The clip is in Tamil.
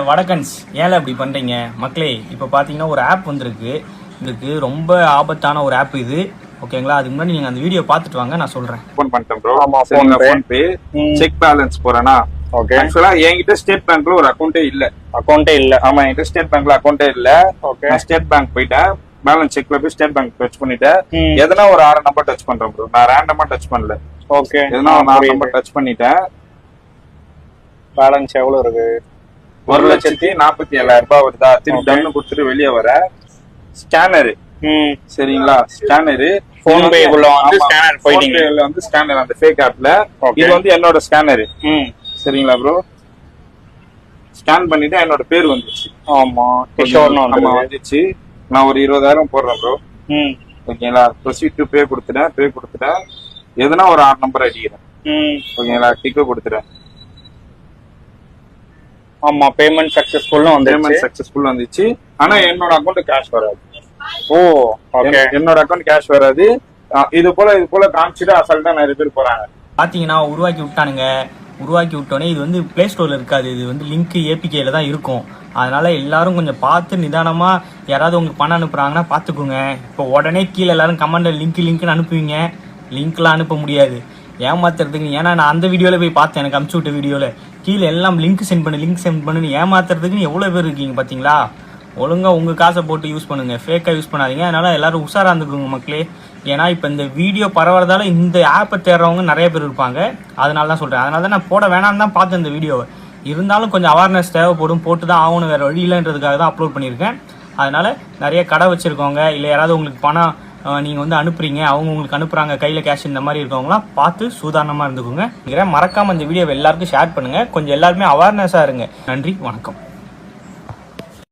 வடக்கன்ஸ் ஏன் அப்படி பண்றீங்க மக்களே? இப்போ பார்த்தீங்கன்னா ஒரு ஆப் வந்திருக்கு. இதுக்கு ரொம்ப ஆபத்தான ஒரு ஆப் இது. ஓகேங்களா? அதுக்கு முன்னாடி நீங்க அந்த வீடியோ பார்த்துட்டு வாங்க, நான் சொல்றேன். ஓபன் பண்ணிட்டேன் ப்ரோ. ஆமா, ஃபோன் பே செக் பேலன்ஸ் போறேனா. ஓகே. ஆக்சுவலா என்கிட்ட ஸ்டேட் பேங்க்ல ஒரு அக்கவுண்டே இல்ல. ஆமா, என்கிட்ட ஸ்டேட் பேங்க்ல அக்கவுண்டே இல்ல. ஓகே. நான் ஸ்டேட் பேங்க் போயிட்டேன். பேலன்ஸ் செக்ல போய் ஸ்டேட் பேங்க் டச் பண்ணிட்டேன். எதனா ஒரு 6 நம்பர் டச் பண்றேன் ப்ரோ. நான் ரேண்டமா டச் பண்ணல. ஓகே. எதனா ஒரு 4 நம்பர் டச் பண்ணிட்டேன். பேலன்ஸ் எவ்வளவு இருக்கு? 1,47,000 ரூபாய் வருதா? திருப்பி டன்னு கொடுத்துட்டு வெளியே வர ஸ்கேனர். சரிங்களா? ஸ்கேனர் போன் பேக்குள்ள வந்து ஸ்கேனர் போயிட்டீங்க. போன் பேல வந்து ஸ்கேனர் அந்த ஃபேக் ஆப்ல. இது வந்து என்னோட ஸ்கேனர். சரிங்களா ப்ரோ? ஸ்கேன் பண்ணிட்டு என்னோட பேர் வந்துச்சு. ஆமா, கிஷோர்னு வந்துச்சு. நான் ஒரு 20,000 போடுறேன் ப்ரோ. ஓகேங்களா? ப்ரொசீட் டு பே கொடுத்துட்டேன். எதுனா ஒரு 6 நம்பர் அடிக்கிறேன். ஓகேங்களா? டிக்கு கொடுத்துட்டேன். ஆமா, பேமெண்ட் சக்சஸ்ஃபுல் வந்துச்சு. ஆனா என்னோட அக்கவுண்ட் கேஷ் வராது. ஓ, ஓகே. என்னோட அக்கவுண்ட் கேஷ் வராது. இது போல காமிச்சிட்டு அசால்ட்டா நிறைய பேர் போறாங்க. பார்த்தீங்கன்னா உருவாக்கி விட்டோன்னே இது வந்து பிளே ஸ்டோர்ல இருக்காது. இது வந்து லிங்க் ஏபிகேல தான் இருக்கும். அதனால எல்லாரும் கொஞ்சம் பார்த்து நிதானமா, யாராவது உங்களுக்கு பணம் அனுப்புறாங்கன்னா பார்த்துக்கோங்க. இப்போ உடனே கீழே எல்லாரும் கமெண்ட்ல லிங்க்னு அனுப்புவீங்க. லிங்க்லாம் அனுப்ப முடியாது, ஏமாத்துறதுக்கு. ஏன்னா நான் அந்த வீடியோல போய் பார்த்தேன், எனக்கு அனுப்பிச்சு விட்ட வீடியோல கீழே எல்லாம் லிங்க் சென்ட் பண்ணு ஏமாத்துறதுக்குன்னு எவ்வளோ பேர் இருக்கீங்க பார்த்தீங்களா? ஒழுங்கா உங்க காசை போட்டு யூஸ் பண்ணுங்க, ஃபேக்கா யூஸ் பண்ணாதீங்க. அதனால எல்லாரும் உஷாரா இருந்துக்குங்க மக்களே. ஏன்னா இப்போ இந்த வீடியோ பரவறதால இந்த ஆப்பை தேடுறவங்க நிறைய பேர் இருப்பாங்க. அதனால தான் சொல்றேன். அதனால தான் நான் போட வேணாம்னு தான் பார்த்தேன் இந்த வீடியோவை. இருந்தாலும் கொஞ்சம் அவேர்னஸ் தேவைப்படும், போட்டு தான் ஆகணும், வேற வழி இல்லைன்றதுக்காக தான் அப்லோட் பண்ணியிருக்கேன். அதனால நிறைய கடை வச்சிருக்கவங்க, இல்லை யாராவது உங்களுக்கு பணம் நீங்க வந்து அனுப்புறீங்க, அவங்க உங்களுக்கு அனுப்புறாங்க கையில கேஷ், இந்த மாதிரி இருக்கவங்களாம் பார்த்து சூதானமா இருந்துக்கோங்க. மறக்காம இந்த வீடியோவை எல்லாருக்கும் ஷேர் பண்ணுங்க. கொஞ்சம் எல்லாருமே அவேர்னஸா இருங்க. நன்றி, வணக்கம்.